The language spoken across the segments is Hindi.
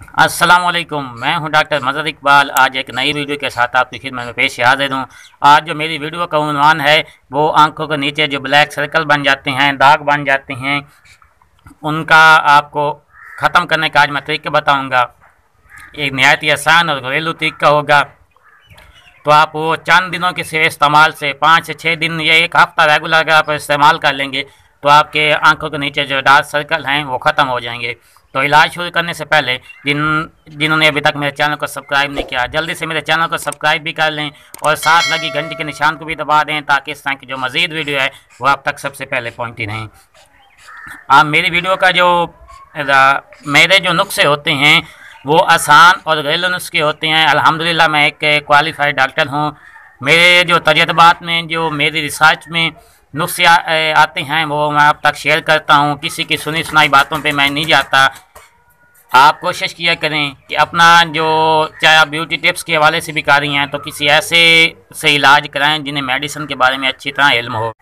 अस्सलाम वालेकुम। मैं हूं डॉक्टर मज़हर इकबाल। आज एक नई वीडियो के साथ आपकी खिदमत में पेश हाज़िर हूं। आज जो मेरी वीडियो का उन्वान है वो आंखों के नीचे जो ब्लैक सर्कल बन जाते हैं, दाग बन जाते हैं, उनका आपको ख़त्म करने का आज मैं तरीका बताऊंगा। एक नहायत ही आसान और घरेलू तरीका होगा। तो आप वो चंद दिनों के से इस्तेमाल से 5 से 6 दिन या एक हफ़्ता रेगुलर अगर आप इस्तेमाल कर लेंगे तो आपके आंखों के नीचे जो डार्क सर्कल हैं वो ख़त्म हो जाएंगे। तो इलाज शुरू करने से पहले जिन्होंने अभी तक मेरे चैनल को सब्सक्राइब नहीं किया, जल्दी से मेरे चैनल को सब्सक्राइब भी कर लें और साथ लगी घंटी के निशान को भी दबा दें ताकि इस तरह की जो मज़ीद वीडियो है वो आप तक सबसे पहले पहुँचती रहें। आप मेरी वीडियो का जो मेरे जो नुस्खे होते हैं वो आसान और घरेलू नुस्खे होते हैं। अल्हम्दुलिल्लाह मैं एक क्वालिफाइड डॉक्टर हूँ। मेरे जो तजर्बात में, जो मेरी रिसर्च में नुस्खे आते हैं वो मैं आप तक शेयर करता हूँ। किसी की सुनी सुनाई बातों पे मैं नहीं जाता। आप कोशिश किया करें कि अपना जो, चाहे आप ब्यूटी टिप्स के हवाले से भी कर रही हैं तो किसी ऐसे से इलाज कराएं जिन्हें मेडिसिन के बारे में अच्छी तरह इल्म हो।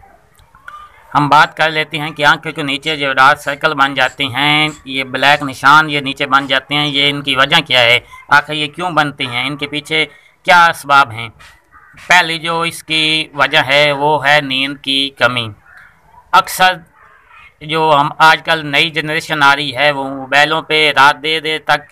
हम बात कर लेते हैं कि आंखों के नीचे जो डार्क सर्कल बन जाते हैं, ये ब्लैक निशान ये नीचे बन जाते हैं, ये इनकी वजह क्या है, आखिर ये क्यों बनते हैं, इनके पीछे क्या असबाब हैं। पहली जो इसकी वजह है वो है नींद की कमी। अक्सर जो हम आजकल नई जनरेशन आ रही है वो मोबाइलों पे रात देर देर तक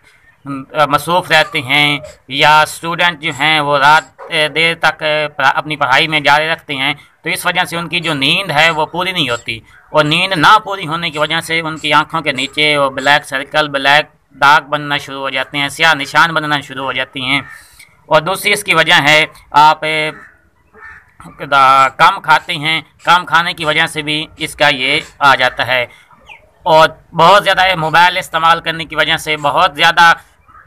मसरूफ़ रहते हैं, या स्टूडेंट जो हैं वो रात देर तक अपनी पढ़ाई में जारी रखते हैं। तो इस वजह से उनकी जो नींद है वो पूरी नहीं होती, और नींद ना पूरी होने की वजह से उनकी आंखों के नीचे वो ब्लैक सर्कल, ब्लैक दाग बनना शुरू हो जाते हैं, स्याह निशान बनना शुरू हो जाती हैं। और दूसरी इसकी वजह है आप कम खाते हैं, कम खाने की वजह से भी इसका ये आ जाता है। और बहुत ज़्यादा मोबाइल इस्तेमाल करने की वजह से, बहुत ज़्यादा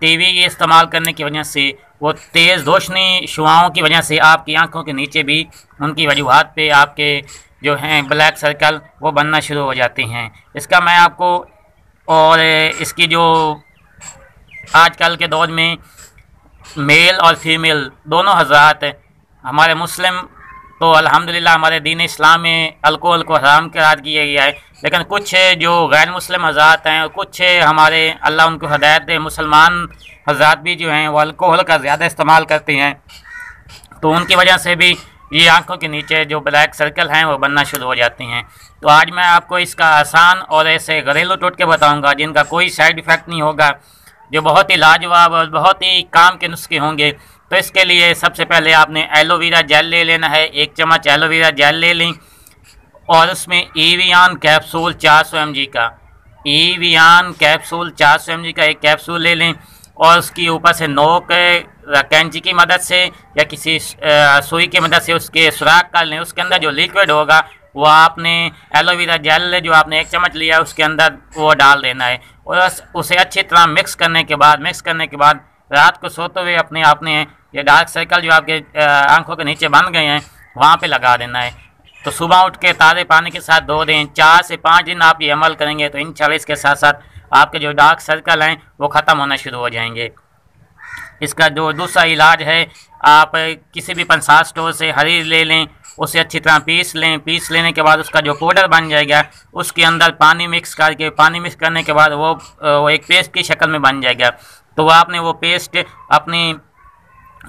टीवी इस्तेमाल करने की वजह से, वो तेज़ रोशनी शुआओं की वजह से आपकी आंखों के नीचे भी उनकी वजूहात पे आपके जो हैं ब्लैक सर्कल वो बनना शुरू हो जाते हैं। इसका मैं आपको, और इसकी जो आजकल के दौर में मेल और फीमेल दोनों हज़रात, हमारे मुस्लिम तो अल्हम्दुलिल्लाह हमारे दीन इस्लाम में अल्कोहल को हराम करार किया गया है, लेकिन कुछ जो गैर मुस्लिम हज़रात हैं और कुछ हमारे, अल्लाह उनको हदायत दे, मुसलमान हज़रात भी जो हैं वो अल्कोहल का ज़्यादा इस्तेमाल करते हैं। तो उनकी वजह से भी ये आंखों के नीचे जो ब्लैक सर्कल हैं वो बनना शुरू हो जाते हैं। तो आज मैं आपको इसका आसान और ऐसे घरेलू टोटके बताऊँगा जिनका कोई साइड इफ़ेक्ट नहीं होगा, जो बहुत ही लाजवाब और बहुत ही काम के नुस्खे होंगे। तो इसके लिए सबसे पहले आपने एलोवेरा जेल ले लेना है। 1 चम्मच एलोवेरा जेल ले लें और उसमें एवियन कैप्सूल 400 mg का, एवियन कैप्सूल 400 mg का एक कैप्सूल ले लें और उसकी ऊपर से नोक कैंची की मदद से या किसी सुई की मदद से उसके सुराख कर लें। उसके अंदर जो लिक्विड होगा वो आपने एलोवेरा जेल जो आपने 1 चम्मच लिया उसके अंदर वो डाल देना है, और उसे अच्छी तरह मिक्स करने के बाद रात को सोते हुए अपने आपने ये डार्क सर्कल जो आपके आंखों के नीचे बन गए हैं वहाँ पे लगा देना है। तो सुबह उठ के ताज़े पानी के साथ धो दें। 4 से 5 दिन आप ये अमल करेंगे तो इंशाल्लाह इसके साथ साथ आपके जो डार्क सर्कल हैं वो ख़त्म होना शुरू हो जाएंगे। इसका जो दूसरा इलाज है, आप किसी भी पंसार स्टोर से हरी ले लें, उसे अच्छी तरह पीस लें। पीस लेने के बाद उसका जो पाउडर बन जाएगा उसके अंदर पानी मिक्स करने के बाद वो एक पेस्ट की शक्ल में बन जाएगा। तो वो आपने वो पेस्ट अपनी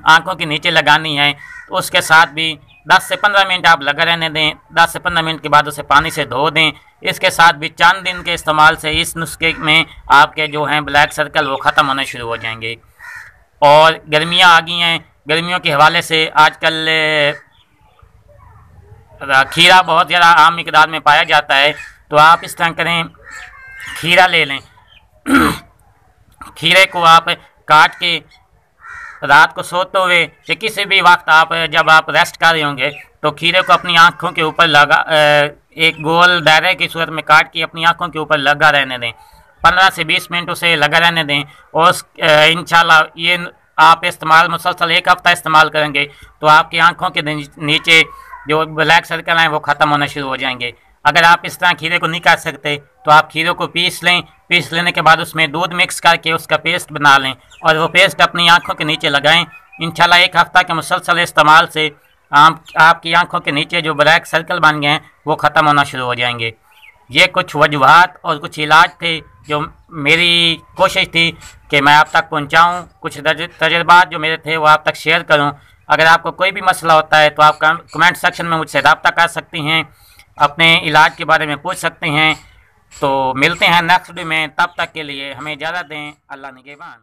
आंखों के नीचे लगानी है। तो उसके साथ भी 10 से 15 मिनट आप लगा रहने दें। 10 से 15 मिनट के बाद उसे पानी से धो दें। इसके साथ भी चंद दिन के इस्तेमाल से इस नुस्खे में आपके जो हैं ब्लैक सर्कल वो ख़त्म होने शुरू हो जाएंगे। और गर्मियाँ आ गई हैं, गर्मियों के हवाले से आजकल खीरा बहुत ज़्यादा आम मिकदार में पाया जाता है। तो आप इस तरह करें, खीरा ले लें। खीरे को आप काट के रात को सोते हुए या किसी भी वक्त आप जब आप रेस्ट कर रहे होंगे तो खीरे को अपनी आँखों के ऊपर एक गोल दायरे की सूरत में काट के अपनी आँखों के ऊपर लगा रहने दें। 15 से 20 मिनट उसे लगा रहने दें, और इंशाल्लाह ये आप इस्तेमाल मुसलसल 1 हफ़्ता इस्तेमाल करेंगे तो आपकी आँखों के नीचे जो ब्लैक सर्कल हैं वो ख़त्म होना शुरू हो जाएंगे। अगर आप इस तरह खीरे को नहीं कर सकते तो आप खीरे को पीस लें। पीस लेने के बाद उसमें दूध मिक्स करके उसका पेस्ट बना लें और वो पेस्ट अपनी आंखों के नीचे लगाएं। इंशाल्लाह 1 हफ़्ता के मुसलसल इस्तेमाल से आपकी आंखों के नीचे जो ब्लैक सर्कल बन गए हैं वो ख़त्म होना शुरू हो जाएंगे। ये कुछ वजूहात और कुछ इलाज थे जो मेरी कोशिश थी कि मैं आप तक पहुंचाऊं, कुछ तजुर्बात जो मेरे थे वो आप तक शेयर करूं। अगर आपको कोई भी मसला होता है तो आप कमेंट सेक्शन में मुझसे रब्ता कर सकती हैं, अपने इलाज के बारे में पूछ सकते हैं। तो मिलते हैं नेक्स्ट वीडियो में, तब तक के लिए हमें इजाज़त दें। अल्लाह निगहबान।